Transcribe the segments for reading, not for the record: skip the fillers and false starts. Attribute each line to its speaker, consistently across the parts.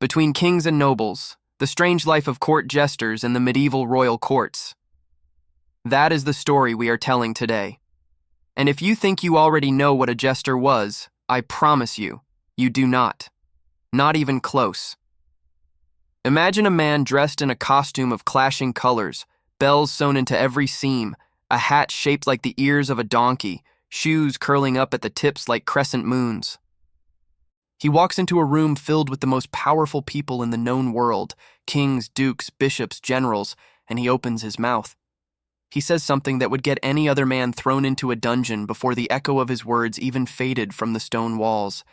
Speaker 1: between kings and nobles, the strange life of court jesters in the medieval royal courts. That is the story we are telling today. And if you think you already know what a jester was, I promise you, you do not. Not even close. Imagine a man dressed in a costume of clashing colors, bells sewn into every seam, a hat shaped like the ears of a donkey, shoes curling up at the tips like crescent moons. He walks into a room filled with the most powerful people in the known world, kings, dukes, bishops, generals, and he opens his mouth. He says something that would get any other man thrown into a dungeon before the echo of his words even faded from the stone walls.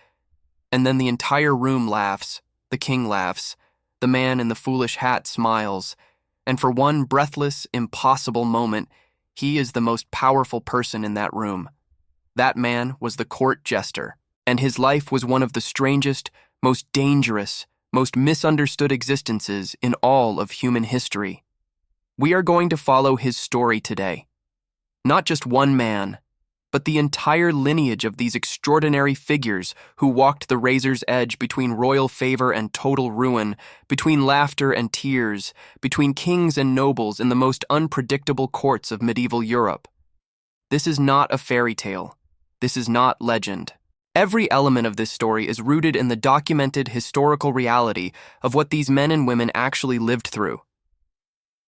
Speaker 1: And then the entire room laughs, the king laughs, the man in the foolish hat smiles, and for one breathless, impossible moment, he is the most powerful person in that room. That man was the court jester, and his life was one of the strangest, most dangerous, most misunderstood existences in all of human history. We are going to follow his story today. Not just one man, but the entire lineage of these extraordinary figures who walked the razor's edge between royal favor and total ruin, between laughter and tears, between kings and nobles in the most unpredictable courts of medieval Europe. This is not a fairy tale. This is not legend. Every element of this story is rooted in the documented historical reality of what these men and women actually lived through.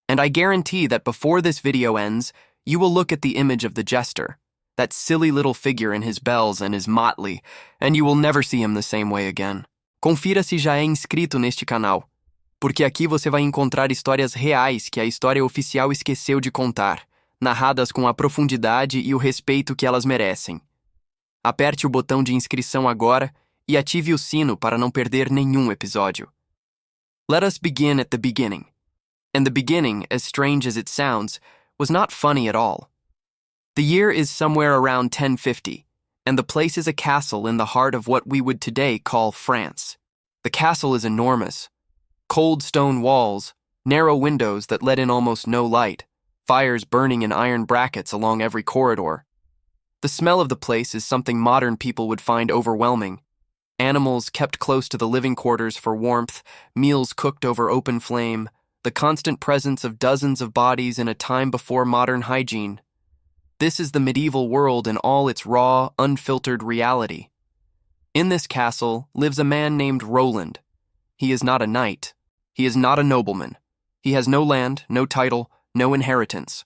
Speaker 1: And I guarantee that before this video ends, you will look at the image of the jester, that silly little figure in his bells and his motley, and you will never see him the same way again. Confira se já é inscrito neste canal, porque aqui você vai encontrar histórias reais que a história oficial esqueceu de contar, narradas com a profundidade e o respeito que elas merecem. Aperte o botão de inscrição agora e ative o sino para não perder nenhum episódio. Let us begin at the beginning. And the beginning, as strange as it sounds, was not funny at all. The year is somewhere around 1050, and the place is a castle in the heart of what we would today call France. The castle is enormous. Cold stone walls, narrow windows that let in almost no light, fires burning in iron brackets along every corridor. The smell of the place is something modern people would find overwhelming. Animals kept close to the living quarters for warmth, meals cooked over open flame, the constant presence of dozens of bodies in a time before modern hygiene. This is the medieval world in all its raw, unfiltered reality. In this castle lives a man named Roland. He is not a knight. He is not a nobleman. He has no land, no title, no inheritance.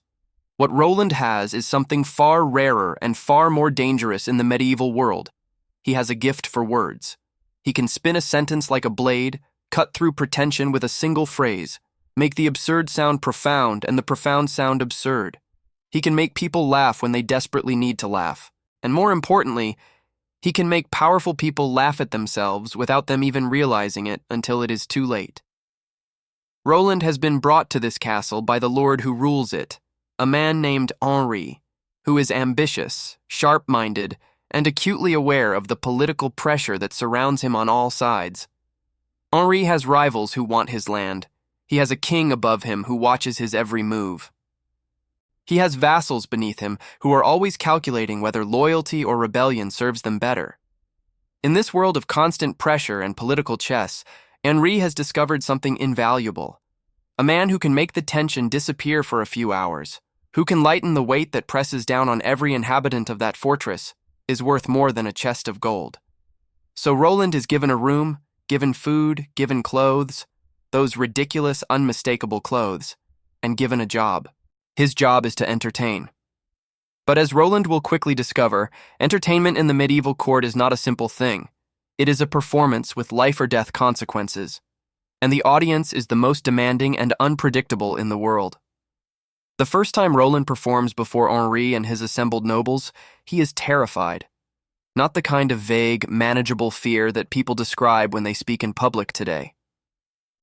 Speaker 1: What Roland has is something far rarer and far more dangerous in the medieval world. He has a gift for words. He can spin a sentence like a blade, cut through pretension with a single phrase, make the absurd sound profound and the profound sound absurd. He can make people laugh when they desperately need to laugh. And more importantly, he can make powerful people laugh at themselves without them even realizing it until it is too late. Roland has been brought to this castle by the lord who rules it, a man named Henri, who is ambitious, sharp-minded, and acutely aware of the political pressure that surrounds him on all sides. Henri has rivals who want his land. He has a king above him who watches his every move. He has vassals beneath him who are always calculating whether loyalty or rebellion serves them better. In this world of constant pressure and political chess, Henri has discovered something invaluable. A man who can make the tension disappear for a few hours, who can lighten the weight that presses down on every inhabitant of that fortress, is worth more than a chest of gold. So Roland is given a room, given food, given clothes, those ridiculous, unmistakable clothes, and given a job. His job is to entertain. But as Roland will quickly discover, entertainment in the medieval court is not a simple thing. It is a performance with life or death consequences, and the audience is the most demanding and unpredictable in the world. The first time Roland performs before Henri and his assembled nobles, he is terrified. Not the kind of vague, manageable fear that people describe when they speak in public today.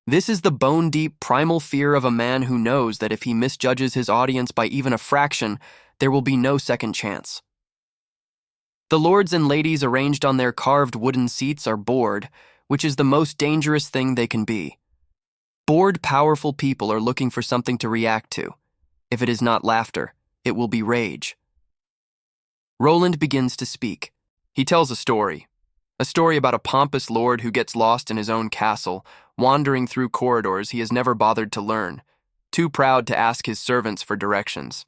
Speaker 1: This is the bone-deep, primal fear of a man who knows that if he misjudges his audience by even a fraction, there will be no second chance. The lords and ladies arranged on their carved wooden seats are bored, which is the most dangerous thing they can be. Bored, powerful people are looking for something to react to. If it is not laughter, it will be rage. Roland begins to speak. He tells a story. A story about a pompous lord who gets lost in his own castle, wandering through corridors he has never bothered to learn, too proud to ask his servants for directions.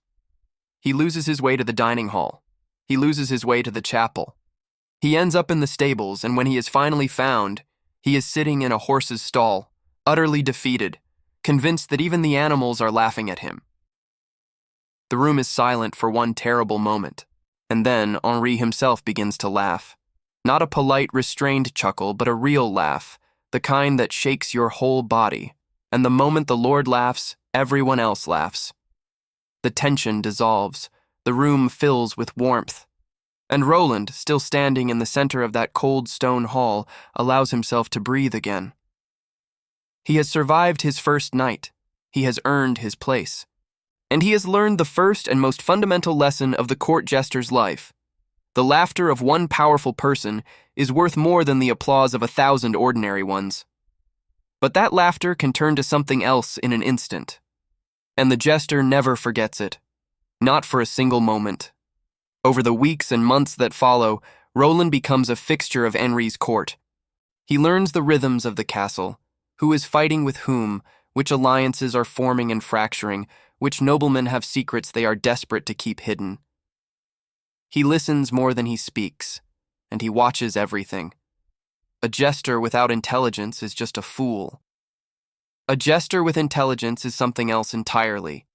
Speaker 1: He loses his way to the dining hall. He loses his way to the chapel. He ends up in the stables, and when he is finally found, he is sitting in a horse's stall, utterly defeated, convinced that even the animals are laughing at him. The room is silent for one terrible moment, and then Henri himself begins to laugh. Not a polite, restrained chuckle, but a real laugh, the kind that shakes your whole body, and the moment the Lord laughs, everyone else laughs. The tension dissolves, the room fills with warmth, and Roland, still standing in the center of that cold stone hall, allows himself to breathe again. He has survived his first night. He has earned his place. And he has learned the first and most fundamental lesson of the court jester's life. The laughter of one powerful person is worth more than the applause of 1,000 ordinary ones. But that laughter can turn to something else in an instant. And the jester never forgets it. Not for a single moment. Over the weeks and months that follow, Roland becomes a fixture of Henri's court. He learns the rhythms of the castle, who is fighting with whom, which alliances are forming and fracturing, which noblemen have secrets they are desperate to keep hidden. He listens more than he speaks, and he watches everything. A jester without intelligence is just a fool. A jester with intelligence is something else entirely.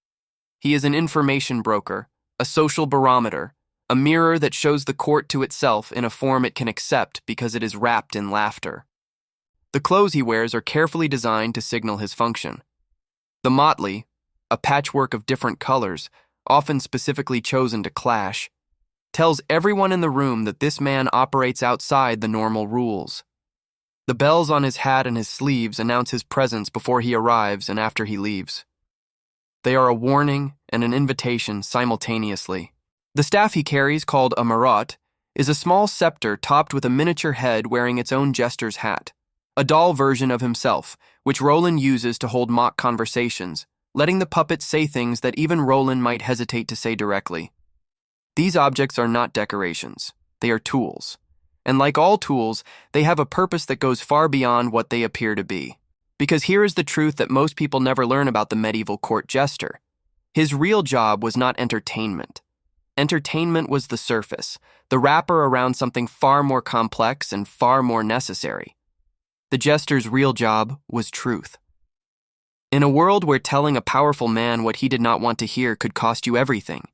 Speaker 1: He is an information broker, a social barometer, a mirror that shows the court to itself in a form it can accept because it is wrapped in laughter. The clothes he wears are carefully designed to signal his function. The motley, a patchwork of different colors, often specifically chosen to clash, tells everyone in the room that this man operates outside the normal rules. The bells on his hat and his sleeves announce his presence before he arrives and after he leaves. They are a warning and an invitation simultaneously. The staff he carries, called a marotte, is a small scepter topped with a miniature head wearing its own jester's hat, a doll version of himself, which Roland uses to hold mock conversations, letting the puppet say things that even Roland might hesitate to say directly. These objects are not decorations. They are tools. And like all tools, they have a purpose that goes far beyond what they appear to be. Because here is the truth that most people never learn about the medieval court jester. His real job was not entertainment. Entertainment was the surface, the wrapper around something far more complex and far more necessary. The jester's real job was truth. In a world where telling a powerful man what he did not want to hear could cost you everything,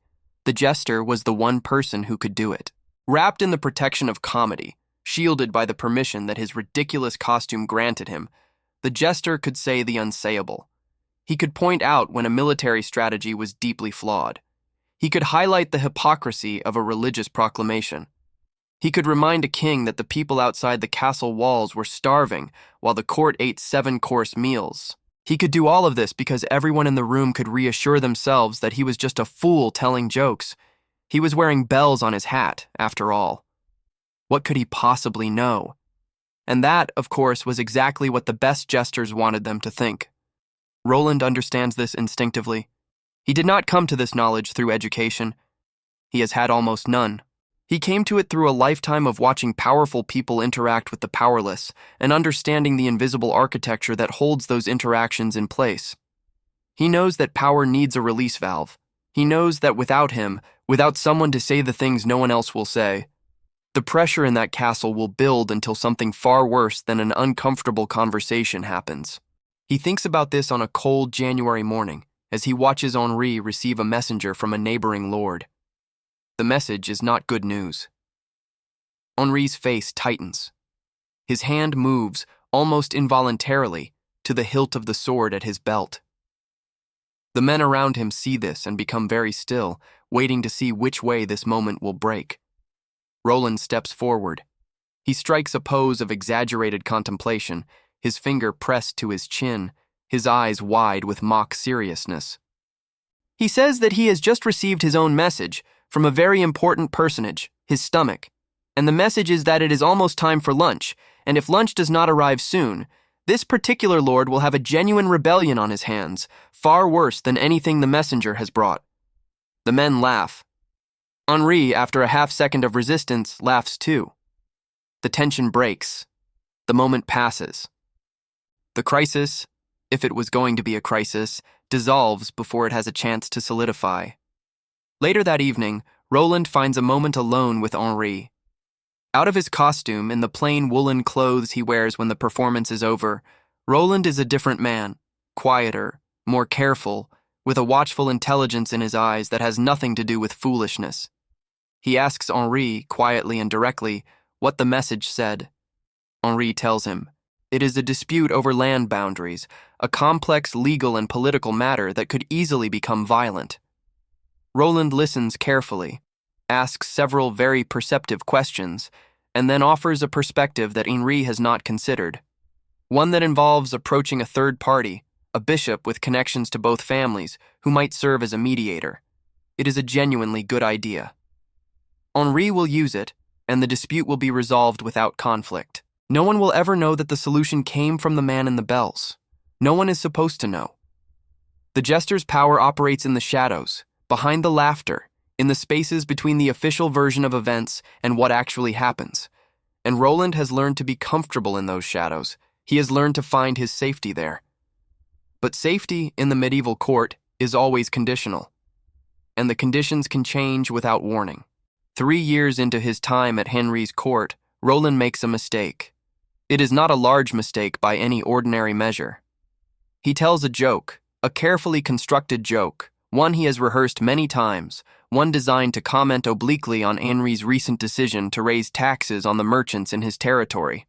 Speaker 1: the jester was the one person who could do it. Wrapped in the protection of comedy, shielded by the permission that his ridiculous costume granted him, the jester could say the unsayable. He could point out when a military strategy was deeply flawed. He could highlight the hypocrisy of a religious proclamation. He could remind a king that the people outside the castle walls were starving while the court ate 7-course meals. He could do all of this because everyone in the room could reassure themselves that he was just a fool telling jokes. He was wearing bells on his hat, after all. What could he possibly know? And that, of course, was exactly what the best jesters wanted them to think. Roland understands this instinctively. He did not come to this knowledge through education. He has had almost none. He came to it through a lifetime of watching powerful people interact with the powerless and understanding the invisible architecture that holds those interactions in place. He knows that power needs a release valve. He knows that without him, without someone to say the things no one else will say, the pressure in that castle will build until something far worse than an uncomfortable conversation happens. He thinks about this on a cold January morning as he watches Henri receive a messenger from a neighboring lord. The message is not good news. Henri's face tightens. His hand moves, almost involuntarily, to the hilt of the sword at his belt. The men around him see this and become very still, waiting to see which way this moment will break. Roland steps forward. He strikes a pose of exaggerated contemplation, his finger pressed to his chin, his eyes wide with mock seriousness. He says that he has just received his own message from a very important personage, his stomach, and the message is that it is almost time for lunch, and if lunch does not arrive soon, this particular lord will have a genuine rebellion on his hands, far worse than anything the messenger has brought. The men laugh. Henri, after a half-second of resistance, laughs too. The tension breaks. The moment passes. The crisis, if it was going to be a crisis, dissolves before it has a chance to solidify. Later that evening, Roland finds a moment alone with Henri. Out of his costume, in the plain woolen clothes he wears when the performance is over, Roland is a different man, quieter, more careful, with a watchful intelligence in his eyes that has nothing to do with foolishness. He asks Henri, quietly and directly, what the message said. Henri tells him, it is a dispute over land boundaries, a complex legal and political matter that could easily become violent. Roland listens carefully, asks several very perceptive questions, and then offers a perspective that Henri has not considered. One that involves approaching a third party, a bishop with connections to both families, who might serve as a mediator. It is a genuinely good idea. Henri will use it, and the dispute will be resolved without conflict. No one will ever know that the solution came from the man in the bells. No one is supposed to know. The Jester's power operates in the shadows, behind the laughter, in the spaces between the official version of events and what actually happens. And Roland has learned to be comfortable in those shadows. He has learned to find his safety there. But safety in the medieval court is always conditional, and the conditions can change without warning. 3 years into his time at Henri's court, Roland makes a mistake. It is not a large mistake by any ordinary measure. He tells a joke, a carefully constructed joke, one he has rehearsed many times, one designed to comment obliquely on Henri's recent decision to raise taxes on the merchants in his territory.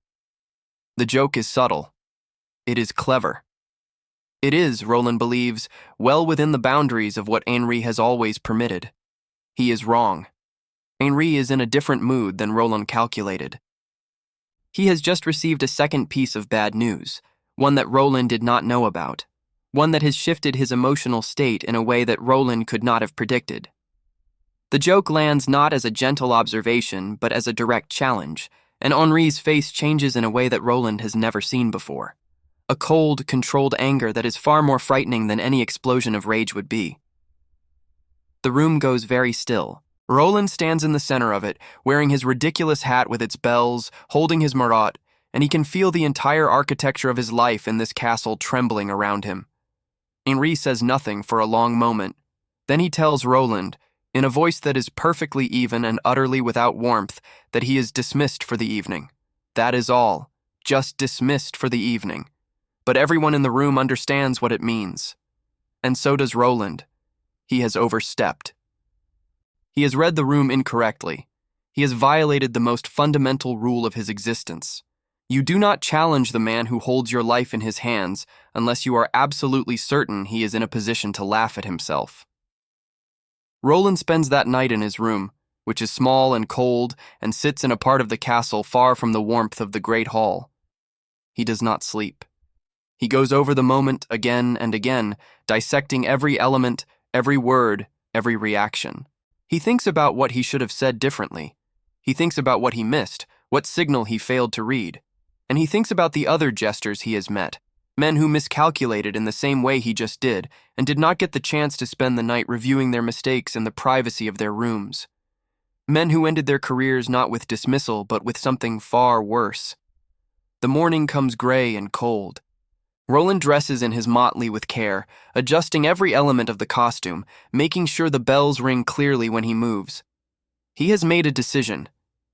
Speaker 1: The joke is subtle. It is clever. It is, Roland believes, well within the boundaries of what Henri has always permitted. He is wrong. Henri is in a different mood than Roland calculated. He has just received a second piece of bad news, one that Roland did not know about, one that has shifted his emotional state in a way that Roland could not have predicted. The joke lands not as a gentle observation, but as a direct challenge, and Henri's face changes in a way that Roland has never seen before. A cold, controlled anger that is far more frightening than any explosion of rage would be. The room goes very still. Roland stands in the center of it, wearing his ridiculous hat with its bells, holding his marotte, and he can feel the entire architecture of his life in this castle trembling around him. Henri says nothing for a long moment. Then he tells Roland, in a voice that is perfectly even and utterly without warmth, that he is dismissed for the evening. That is all. Just dismissed for the evening. But everyone in the room understands what it means. And so does Roland. He has overstepped. He has read the room incorrectly. He has violated the most fundamental rule of his existence. You do not challenge the man who holds your life in his hands unless you are absolutely certain he is in a position to laugh at himself. Roland spends that night in his room, which is small and cold and sits in a part of the castle far from the warmth of the great hall. He does not sleep. He goes over the moment again and again, dissecting every element, every word, every reaction. He thinks about what he should have said differently. He thinks about what he missed, what signal he failed to read. And he thinks about the other jesters he has met, men who miscalculated in the same way he just did and did not get the chance to spend the night reviewing their mistakes in the privacy of their rooms. Men who ended their careers not with dismissal but with something far worse. The morning comes gray and cold. Roland dresses in his motley with care, adjusting every element of the costume, making sure the bells ring clearly when he moves. He has made a decision.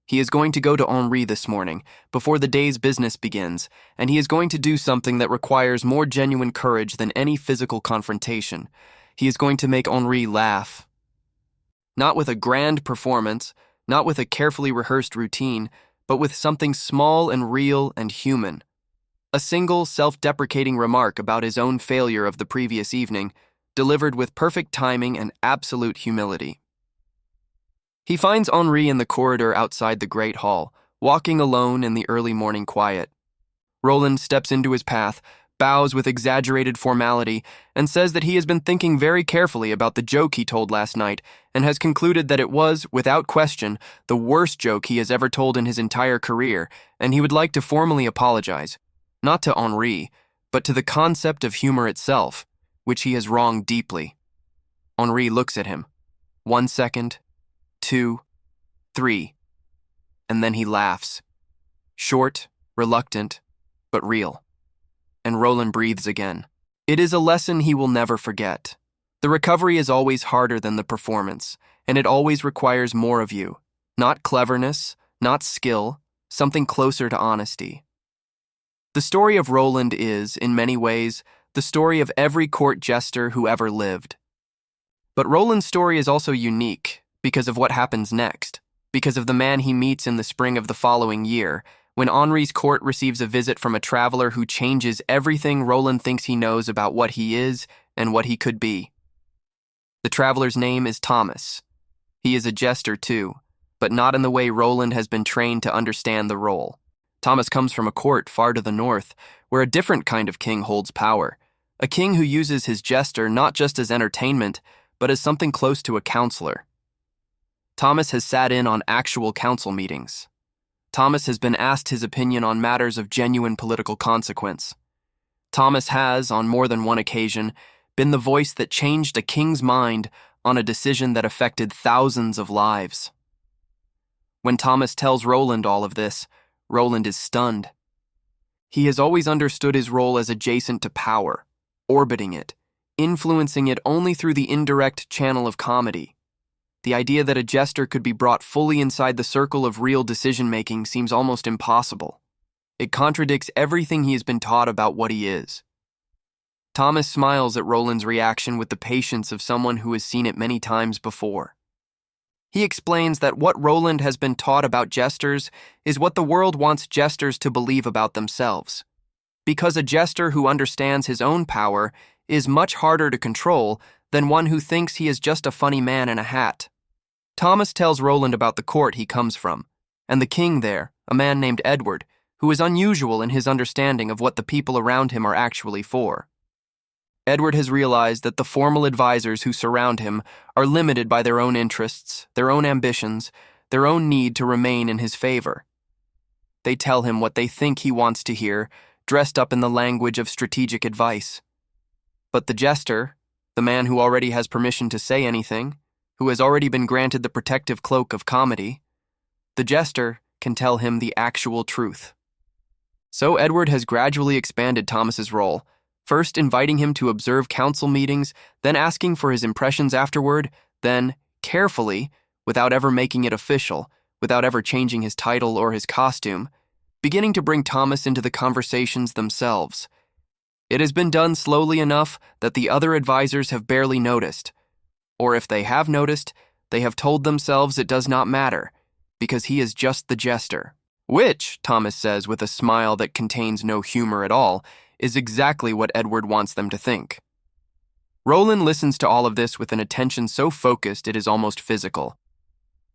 Speaker 1: He is going to go to Henri this morning, before the day's business begins, and he is going to do something that requires more genuine courage than any physical confrontation. He is going to make Henri laugh. Not with a grand performance, not with a carefully rehearsed routine, but with something small and real and human. A single, self-deprecating remark about his own failure of the previous evening, delivered with perfect timing and absolute humility. He finds Henri in the corridor outside the great hall, walking alone in the early morning quiet. Roland steps into his path, bows with exaggerated formality, and says that he has been thinking very carefully about the joke he told last night and has concluded that it was, without question, the worst joke he has ever told in his entire career, and he would like to formally apologize. Not to Henri, but to the concept of humor itself, which he has wronged deeply. Henri looks at him. 1 second, 2, 3, and then he laughs. Short, reluctant, but real. And Roland breathes again. It is a lesson he will never forget. The recovery is always harder than the performance, and it always requires more of you. Not cleverness, not skill, something closer to honesty. The story of Roland is, in many ways, the story of every court jester who ever lived. But Roland's story is also unique because of what happens next, because of the man he meets in the spring of the following year, when Henri's court receives a visit from a traveler who changes everything Roland thinks he knows about what he is and what he could be. The traveler's name is Thomas. He is a jester too, but not in the way Roland has been trained to understand the role. Thomas comes from a court far to the north, where a different kind of king holds power, a king who uses his jester not just as entertainment, but as something close to a counselor. Thomas has sat in on actual council meetings. Thomas has been asked his opinion on matters of genuine political consequence. Thomas has, on more than one occasion, been the voice that changed a king's mind on a decision that affected thousands of lives. When Thomas tells Roland all of this, Roland is stunned. He has always understood his role as adjacent to power, orbiting it, influencing it only through the indirect channel of comedy. The idea that a jester could be brought fully inside the circle of real decision-making seems almost impossible. It contradicts everything he has been taught about what he is. Thomas smiles at Roland's reaction with the patience of someone who has seen it many times before. He explains that what Roland has been taught about jesters is what the world wants jesters to believe about themselves. Because a jester who understands his own power is much harder to control than one who thinks he is just a funny man in a hat. Thomas tells Roland about the court he comes from, and the king there, a man named Edward, who is unusual in his understanding of what the people around him are actually for. Edward has realized that the formal advisors who surround him are limited by their own interests, their own ambitions, their own need to remain in his favor. They tell him what they think he wants to hear, dressed up in the language of strategic advice. But the jester, the man who already has permission to say anything, who has already been granted the protective cloak of comedy, the jester can tell him the actual truth. So Edward has gradually expanded Thomas's role, first inviting him to observe council meetings, then asking for his impressions afterward, then, carefully, without ever making it official, without ever changing his title or his costume, beginning to bring Thomas into the conversations themselves. It has been done slowly enough that the other advisors have barely noticed. Or if they have noticed, they have told themselves it does not matter, because he is just the jester. Which, Thomas says with a smile that contains no humor at all, is exactly what Edward wants them to think. Roland listens to all of this with an attention so focused it is almost physical.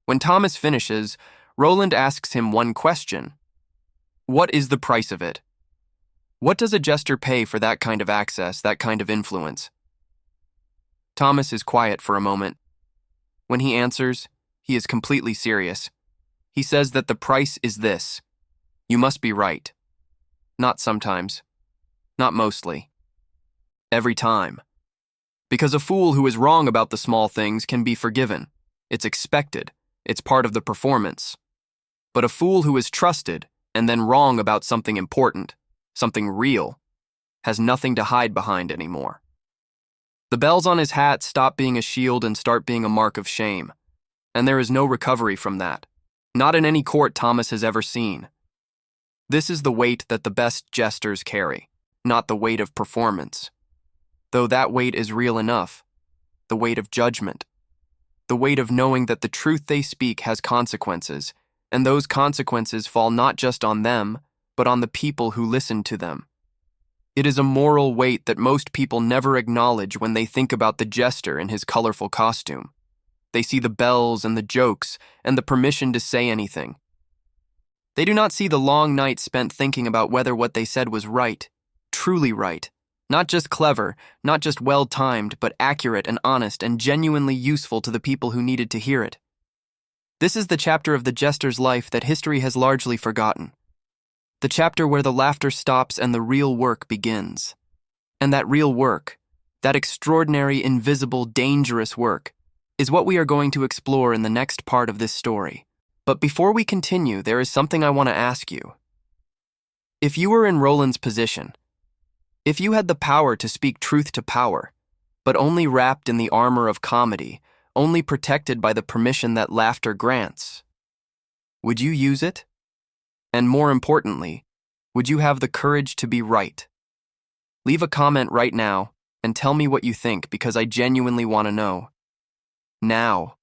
Speaker 1: When Thomas finishes, Roland asks him one question. What is the price of it? What does a jester pay for that kind of access, that kind of influence? Thomas is quiet for a moment. When he answers, he is completely serious. He says that the price is this. You must be right. Not sometimes. Not mostly. Every time. Because a fool who is wrong about the small things can be forgiven. It's expected. It's part of the performance. But a fool who is trusted and then wrong about something important, something real, has nothing to hide behind anymore. The bells on his hat stop being a shield and start being a mark of shame. And there is no recovery from that. Not in any court Thomas has ever seen. This is the weight that the best jesters carry, not the weight of performance. Though that weight is real enough. The weight of judgment. The weight of knowing that the truth they speak has consequences, and those consequences fall not just on them, but on the people who listen to them. It is a moral weight that most people never acknowledge when they think about the jester in his colorful costume. They see the bells and the jokes and the permission to say anything. They do not see the long nights spent thinking about whether what they said was right, truly right, not just clever, not just well-timed, but accurate and honest and genuinely useful to the people who needed to hear it. This is the chapter of the jester's life that history has largely forgotten. The chapter where the laughter stops and the real work begins. And that real work, that extraordinary, invisible, dangerous work, is what we are going to explore in the next part of this story. But before we continue, there is something I want to ask you. If you were in Roland's position, if you had the power to speak truth to power, but only wrapped in the armor of comedy, only protected by the permission that laughter grants, would you use it? And more importantly, would you have the courage to be right? Leave a comment right now and tell me what you think, because I genuinely want to know. Now,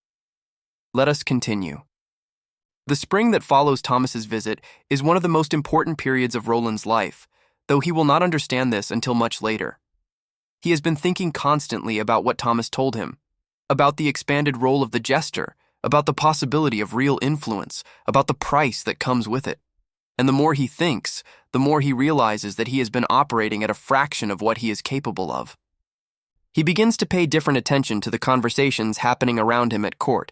Speaker 1: let us continue. The spring that follows Thomas's visit is one of the most important periods of Roland's life, though he will not understand this until much later. He has been thinking constantly about what Thomas told him, about the expanded role of the jester, about the possibility of real influence, about the price that comes with it. And the more he thinks, the more he realizes that he has been operating at a fraction of what he is capable of. He begins to pay different attention to the conversations happening around him at court,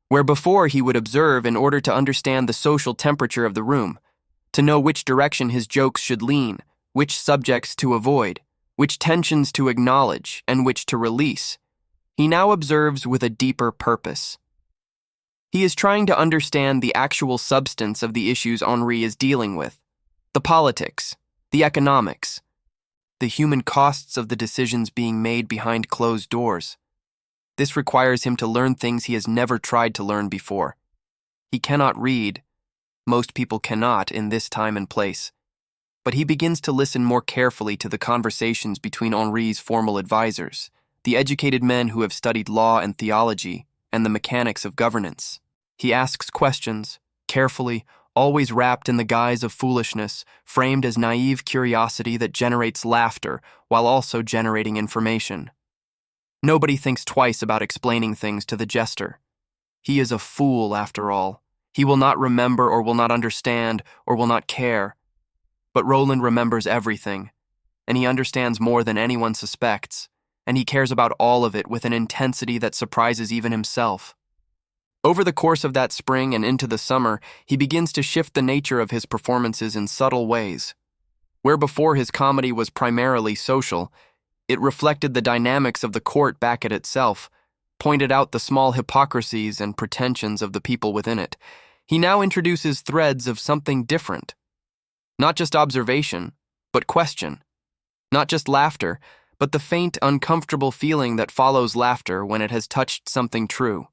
Speaker 1: where before he would observe in order to understand the social temperature of the room, to know which direction his jokes should lean, which subjects to avoid, which tensions to acknowledge, and which to release. He now observes with a deeper purpose. He is trying to understand the actual substance of the issues Henri is dealing with, the politics, the economics, the human costs of the decisions being made behind closed doors. This requires him to learn things he has never tried to learn before. He cannot read. Most people cannot in this time and place. But he begins to listen more carefully to the conversations between Henri's formal advisors, the educated men who have studied law and theology, and the mechanics of governance. He asks questions, carefully, always wrapped in the guise of foolishness, framed as naive curiosity that generates laughter while also generating information. Nobody thinks twice about explaining things to the jester. He is a fool, after all. He will not remember or will not understand or will not care. But Roland remembers everything, and he understands more than anyone suspects, and he cares about all of it with an intensity that surprises even himself. Over the course of that spring and into the summer, he begins to shift the nature of his performances in subtle ways. Where before his comedy was primarily social, it reflected the dynamics of the court back at itself, pointed out the small hypocrisies and pretensions of the people within it. He now introduces threads of something different. Not just observation, but question. Not just laughter, but the faint, uncomfortable feeling that follows laughter when it has touched something true.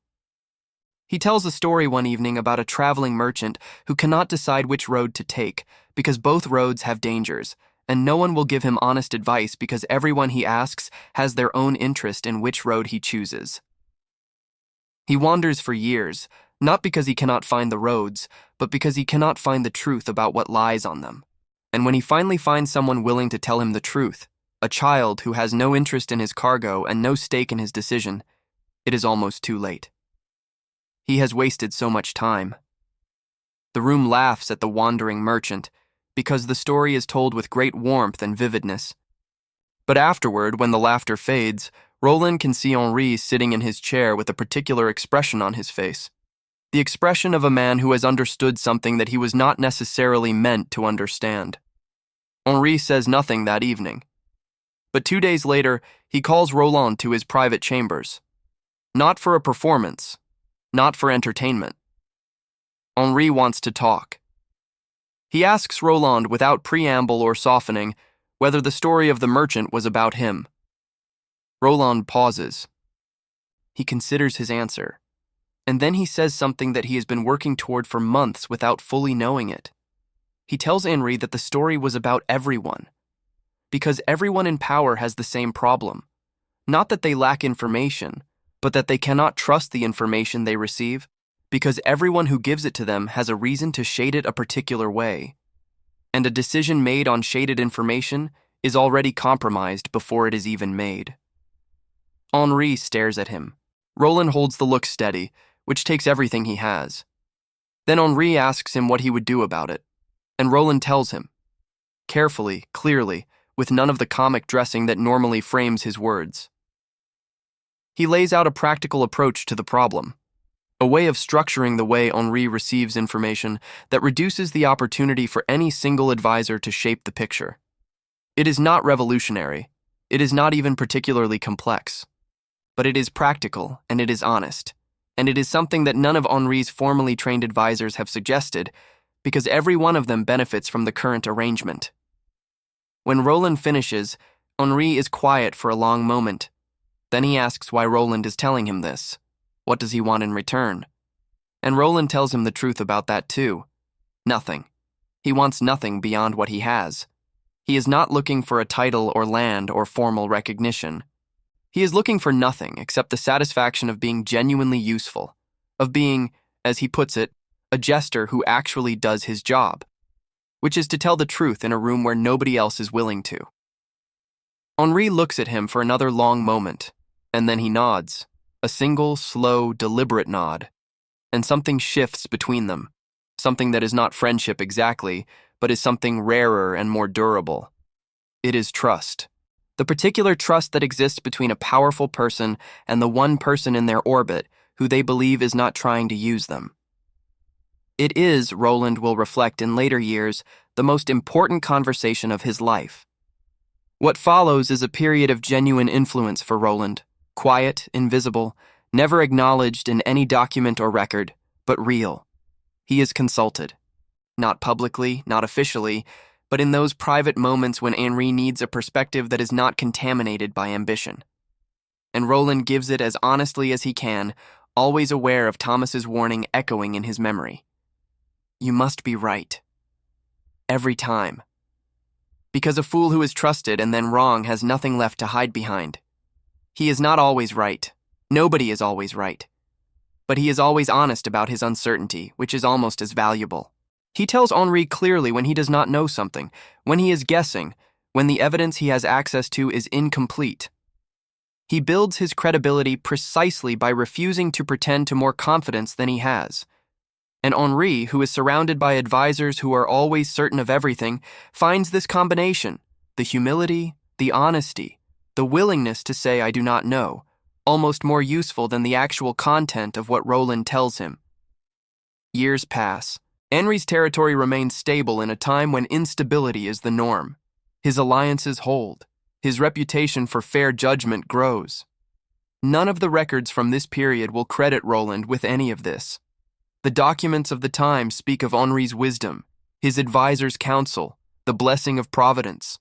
Speaker 1: He tells a story one evening about a traveling merchant who cannot decide which road to take because both roads have dangers, and no one will give him honest advice because everyone he asks has their own interest in which road he chooses. He wanders for years, not because he cannot find the roads, but because he cannot find the truth about what lies on them. And when he finally finds someone willing to tell him the truth, a child who has no interest in his cargo and no stake in his decision, it is almost too late. He has wasted so much time. The room laughs at the wandering merchant, because the story is told with great warmth and vividness. But afterward, when the laughter fades, Roland can see Henri sitting in his chair with a particular expression on his face. The expression of a man who has understood something that he was not necessarily meant to understand. Henri says nothing that evening. But 2 days later, he calls Roland to his private chambers. Not for a performance, not for entertainment. Henri wants to talk. He asks Roland without preamble or softening whether the story of the merchant was about him. Roland pauses. He considers his answer, and then he says something that he has been working toward for months without fully knowing it. He tells Henri that the story was about everyone, because everyone in power has the same problem. Not that they lack information, but that they cannot trust the information they receive, because everyone who gives it to them has a reason to shade it a particular way. And a decision made on shaded information is already compromised before it is even made. Henri stares at him. Roland holds the look steady, which takes everything he has. Then Henri asks him what he would do about it, and Roland tells him, carefully, clearly, with none of the comic dressing that normally frames his words. He lays out a practical approach to the problem, a way of structuring the way Henri receives information that reduces the opportunity for any single advisor to shape the picture. It is not revolutionary. It is not even particularly complex. But it is practical, and it is honest, and it is something that none of Henri's formally trained advisors have suggested, because every one of them benefits from the current arrangement. When Roland finishes, Henri is quiet for a long moment. Then he asks why Roland is telling him this. What does he want in return? And Roland tells him the truth about that too. Nothing. He wants nothing beyond what he has. He is not looking for a title or land or formal recognition. He is looking for nothing except the satisfaction of being genuinely useful, of being, as he puts it, a jester who actually does his job, which is to tell the truth in a room where nobody else is willing to. Henri looks at him for another long moment, and then he nods, a single, slow, deliberate nod, and something shifts between them, something that is not friendship exactly, but is something rarer and more durable. It is trust. The particular trust that exists between a powerful person and the one person in their orbit who they believe is not trying to use them. It is, Roland will reflect in later years, the most important conversation of his life. What follows is a period of genuine influence for Roland, quiet, invisible, never acknowledged in any document or record, but real. He is consulted. Not publicly, not officially, but in those private moments when Henri needs a perspective that is not contaminated by ambition. And Roland gives it as honestly as he can, always aware of Thomas's warning echoing in his memory. You must be right. Every time. Because a fool who is trusted and then wrong has nothing left to hide behind. He is not always right. Nobody is always right. But he is always honest about his uncertainty, which is almost as valuable. He tells Henri clearly when he does not know something, when he is guessing, when the evidence he has access to is incomplete. He builds his credibility precisely by refusing to pretend to more confidence than he has. And Henri, who is surrounded by advisors who are always certain of everything, finds this combination, the humility, the honesty, the willingness to say I do not know, almost more useful than the actual content of what Roland tells him. Years pass. Henri's territory remains stable in a time when instability is the norm. His alliances hold. His reputation for fair judgment grows. None of the records from this period will credit Roland with any of this. The documents of the time speak of Henri's wisdom, his advisor's counsel, the blessing of Providence.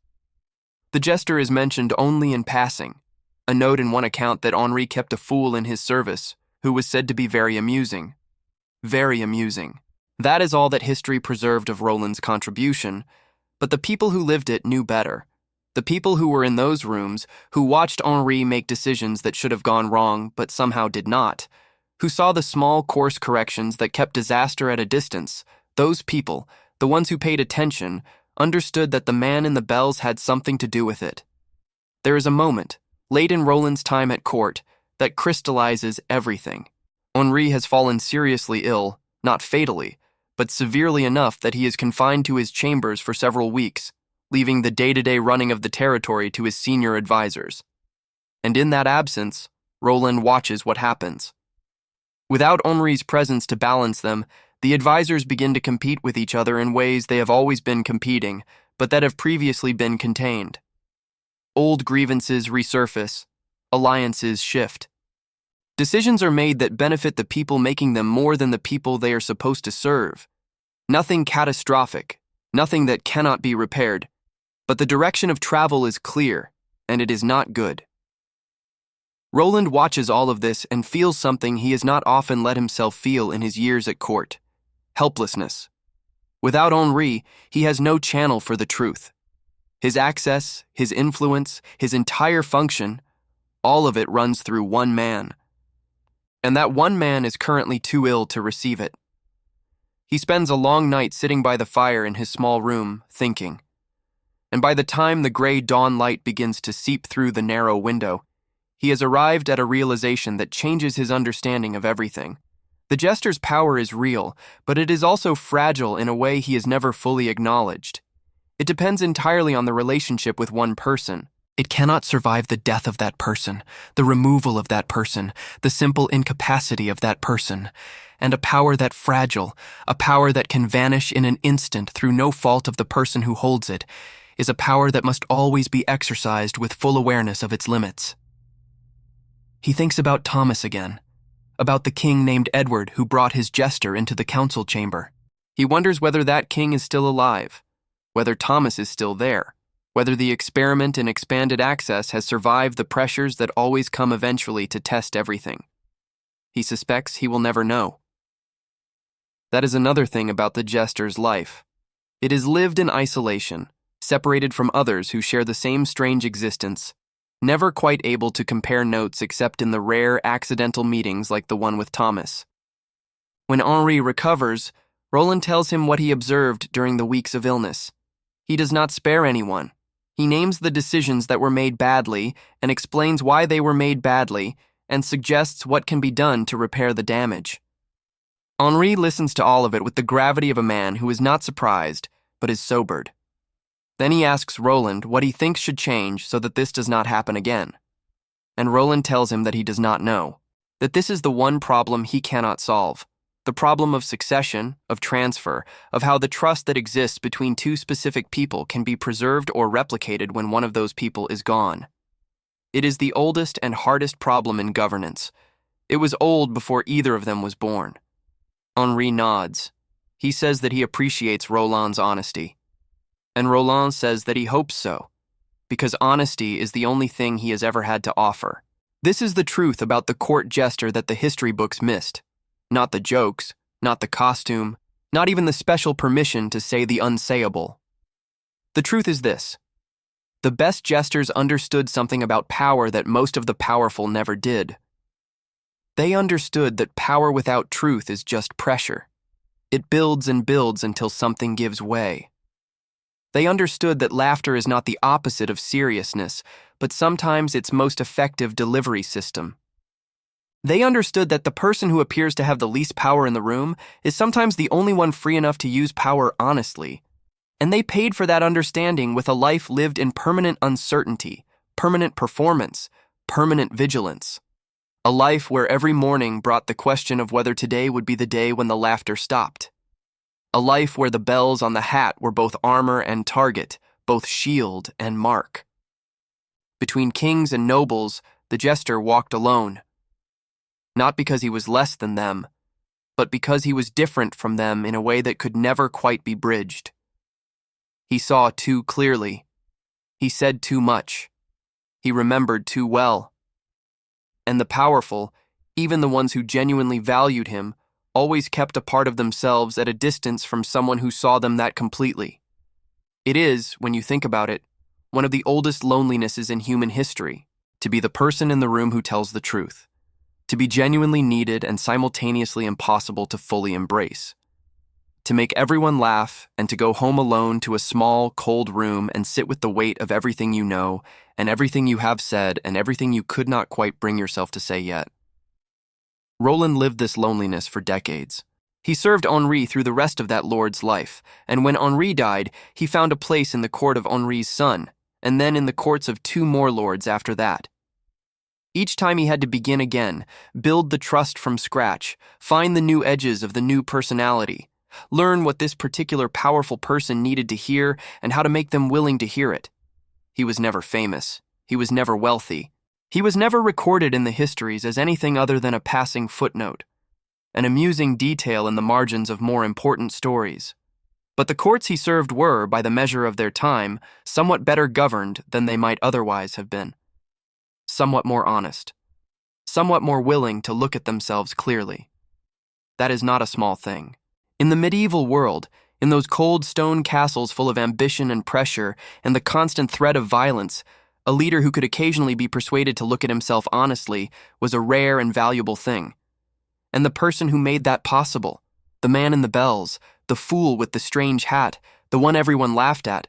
Speaker 1: The jester is mentioned only in passing, a note in one account that Henri kept a fool in his service, who was said to be very amusing. Very amusing. That is all that history preserved of Roland's contribution, but the people who lived it knew better. The people who were in those rooms, who watched Henri make decisions that should have gone wrong but somehow did not, who saw the small course corrections that kept disaster at a distance, those people, the ones who paid attention, understood that the man in the bells had something to do with it. There is a moment, late in Roland's time at court, that crystallizes everything. Henri has fallen seriously ill, not fatally, but severely enough that he is confined to his chambers for several weeks, leaving the day-to-day running of the territory to his senior advisors. And in that absence, Roland watches what happens. Without Henri's presence to balance them, the advisors begin to compete with each other in ways they have always been competing, but that have previously been contained. Old grievances resurface, alliances shift. Decisions are made that benefit the people making them more than the people they are supposed to serve. Nothing catastrophic, nothing that cannot be repaired, but the direction of travel is clear, and it is not good. Roland watches all of this and feels something he has not often let himself feel in his years at court: helplessness. Without Henri, he has no channel for the truth. His access, his influence, his entire function, all of it runs through one man. And that one man is currently too ill to receive it. He spends a long night sitting by the fire in his small room, thinking. And by the time the gray dawn light begins to seep through the narrow window, he has arrived at a realization that changes his understanding of everything. The jester's power is real, but it is also fragile in a way he has never fully acknowledged. It depends entirely on the relationship with one person. It cannot survive the death of that person, the removal of that person, the simple incapacity of that person. And a power that fragile, a power that can vanish in an instant through no fault of the person who holds it, is a power that must always be exercised with full awareness of its limits. He thinks about Thomas again, about the king named Edward who brought his jester into the council chamber. He wonders whether that king is still alive, whether Thomas is still there, whether the experiment in expanded access has survived the pressures that always come eventually to test everything. He suspects he will never know. That is another thing about the Jester's life. It is lived in isolation, separated from others who share the same strange existence, never quite able to compare notes except in the rare accidental meetings like the one with Thomas. When Henri recovers, Roland tells him what he observed during the weeks of illness. He does not spare anyone. He names the decisions that were made badly and explains why they were made badly and suggests what can be done to repair the damage. Henri listens to all of it with the gravity of a man who is not surprised, but is sobered. Then he asks Roland what he thinks should change so that this does not happen again. And Roland tells him that he does not know, that this is the one problem he cannot solve, the problem of succession, of transfer, of how the trust that exists between two specific people can be preserved or replicated when one of those people is gone. It is the oldest and hardest problem in governance. It was old before either of them was born. Henri nods. He says that he appreciates Roland's honesty. And Roland says that he hopes so, because honesty is the only thing he has ever had to offer. This is the truth about the court jester that the history books missed. Not the jokes, not the costume, not even the special permission to say the unsayable. The truth is this. The best jesters understood something about power that most of the powerful never did. They understood that power without truth is just pressure. It builds and builds until something gives way. They understood that laughter is not the opposite of seriousness, but sometimes its most effective delivery system. They understood that the person who appears to have the least power in the room is sometimes the only one free enough to use power honestly. And they paid for that understanding with a life lived in permanent uncertainty, permanent performance, permanent vigilance. A life where every morning brought the question of whether today would be the day when the laughter stopped. A life where the bells on the hat were both armor and target, both shield and mark. Between kings and nobles, the jester walked alone. Not because he was less than them, but because he was different from them in a way that could never quite be bridged. He saw too clearly. He said too much. He remembered too well. And the powerful, even the ones who genuinely valued him, always kept a part of themselves at a distance from someone who saw them that completely. It is, when you think about it, one of the oldest lonelinesses in human history, to be the person in the room who tells the truth, to be genuinely needed and simultaneously impossible to fully embrace, to make everyone laugh and to go home alone to a small, cold room and sit with the weight of everything you know and everything you have said and everything you could not quite bring yourself to say yet. Roland lived this loneliness for decades. He served Henri through the rest of that lord's life, and when Henri died, he found a place in the court of Henri's son, and then in the courts of 2 more lords after that. Each time he had to begin again, build the trust from scratch, find the new edges of the new personality, learn what this particular powerful person needed to hear and how to make them willing to hear it. He was never famous. He was never wealthy. He was never recorded in the histories as anything other than a passing footnote, an amusing detail in the margins of more important stories. But the courts he served were, by the measure of their time, somewhat better governed than they might otherwise have been. Somewhat more honest. Somewhat more willing to look at themselves clearly. That is not a small thing. In the medieval world, in those cold stone castles full of ambition and pressure and the constant threat of violence, a leader who could occasionally be persuaded to look at himself honestly was a rare and valuable thing. And the person who made that possible, the man in the bells, the fool with the strange hat, the one everyone laughed at,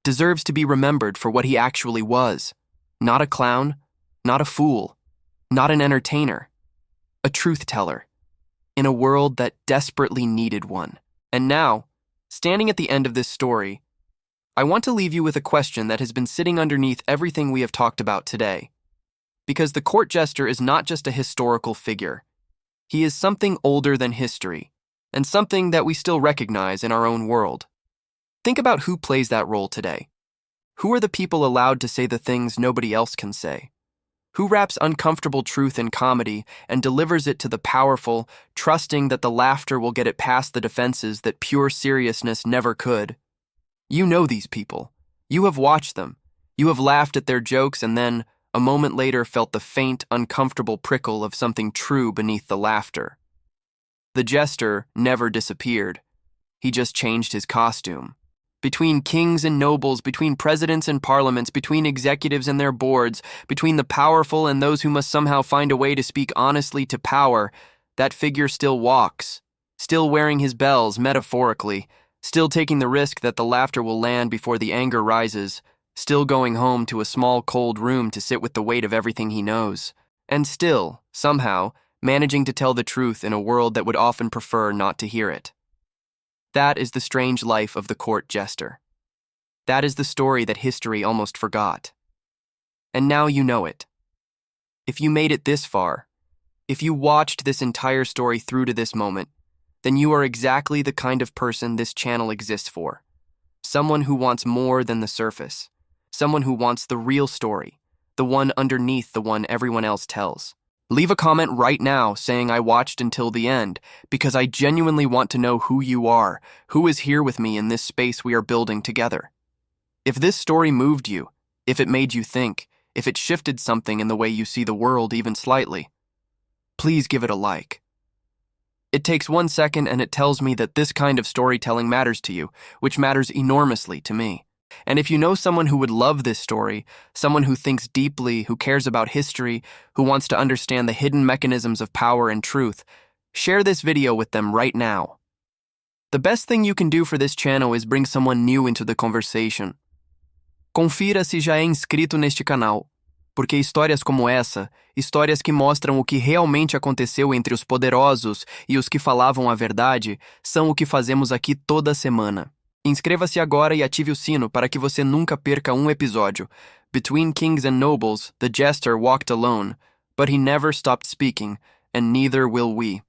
Speaker 1: deserves to be remembered for what he actually was. Not a clown, not a fool, not an entertainer, a truth-teller, in a world that desperately needed one. And now, standing at the end of this story, I want to leave you with a question that has been sitting underneath everything we have talked about today. Because the court jester is not just a historical figure. He is something older than history, and something that we still recognize in our own world. Think about who plays that role today. Who are the people allowed to say the things nobody else can say? Who wraps uncomfortable truth in comedy and delivers it to the powerful, trusting that the laughter will get it past the defenses that pure seriousness never could? You know these people. You have watched them. You have laughed at their jokes and then, a moment later, felt the faint, uncomfortable prickle of something true beneath the laughter. The jester never disappeared. He just changed his costume. Between kings and nobles, between presidents and parliaments, between executives and their boards, between the powerful and those who must somehow find a way to speak honestly to power, that figure still walks, still wearing his bells, metaphorically, still taking the risk that the laughter will land before the anger rises, still going home to a small cold room to sit with the weight of everything he knows, and still, somehow, managing to tell the truth in a world that would often prefer not to hear it. That is the strange life of the court jester. That is the story that history almost forgot. And now you know it. If you made it this far, if you watched this entire story through to this moment, then you are exactly the kind of person this channel exists for. Someone who wants more than the surface. Someone who wants the real story, the one underneath the one everyone else tells. Leave a comment right now saying I watched until the end, because I genuinely want to know who you are, who is here with me in this space we are building together. If this story moved you, if it made you think, if it shifted something in the way you see the world even slightly, please give it a like. It takes 1 second and it tells me that this kind of storytelling matters to you, which matters enormously to me. And if you know someone who would love this story, someone who thinks deeply, who cares about history, who wants to understand the hidden mechanisms of power and truth, share this video with them right now. The best thing you can do for this channel is bring someone new into the conversation. Confira se já é inscrito neste canal, porque histórias como essa, histórias que mostram o que realmente aconteceu entre os poderosos e os que falavam a verdade, são o que fazemos aqui toda semana. Inscreva-se agora e ative o sino para que você nunca perca um episódio. Between kings and nobles, the jester walked alone, but he never stopped speaking, and neither will we.